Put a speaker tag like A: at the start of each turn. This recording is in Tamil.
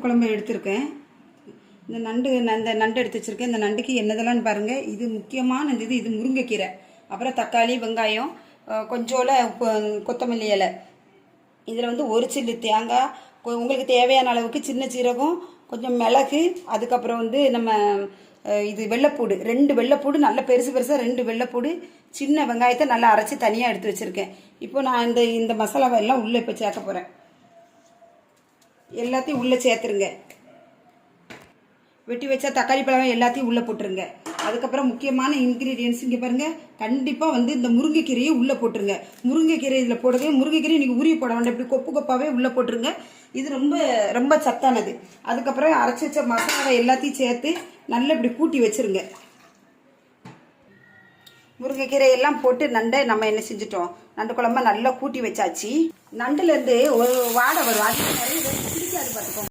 A: குழம்பு எடுத்திருக்கேன். இந்த நண்டு எடுத்து வச்சுருக்கேன். இந்த நண்டுக்கு என்னதெல்லாம் பாருங்கள். இது முக்கியமான இது முருங்கைக்கீரை, அப்புறம் தக்காளி, வெங்காயம், கொஞ்சோல கொத்தமல்லி இலை. இதில் வந்து ஒரு சில்லு தேங்காய், உங்களுக்கு தேவையான அளவுக்கு சின்ன சீரகம், கொஞ்சம் மிளகு, அதுக்கப்புறம் வந்து நம்ம இது வெள்ளைப்பூடு, 2 வெள்ளைப்பூடு, நல்ல பெருசு பெருசாக 2 வெள்ளைப்பூடு, சின்ன வெங்காயத்தை நல்லா அரைச்சி தனியாக எடுத்து வச்சுருக்கேன். இப்போ நான் இந்த மசாலாவை எல்லாம் உள்ளே இப்போ சேர்க்க போகிறேன். எல்லாத்தையும் உள்ளே சேர்த்துருங்க. வெட்டி வச்சா தக்காளி பழம் எல்லாத்தையும் உள்ளே போட்டுருங்க. அதுக்கப்புறம் முக்கியமான இன்க்ரீடியன்ஸ் இங்கே பாருங்கள். கண்டிப்பாக வந்து இந்த முருங்கைக்கீரையை உள்ளே போட்டுருங்க. முருங்கைக்கீரை இதில் போடுங்க. முருங்கைக்கீரை நீங்கள் உருவி போட வேண்டாம், இப்படி கொப்பு கொப்பாகவே உள்ளே போட்டுருங்க. இது ரொம்ப ரொம்ப சத்தானது. அதுக்கப்புறம் அரைச்சி வச்ச மசாலாவை எல்லாத்தையும் சேர்த்து நல்லா இப்படி கூட்டி வச்சுருங்க. முருங்கைக்கீரை எல்லாம் போட்டு நண்டை நம்ம என்ன செஞ்சுட்டோம், நண்டு குழம்பு நல்லா கூட்டி வச்சாச்சு. நண்டுலேருந்து ஒரு வாடை வரும், அது நிறைய பிடிக்காது பார்த்துக்கோங்க.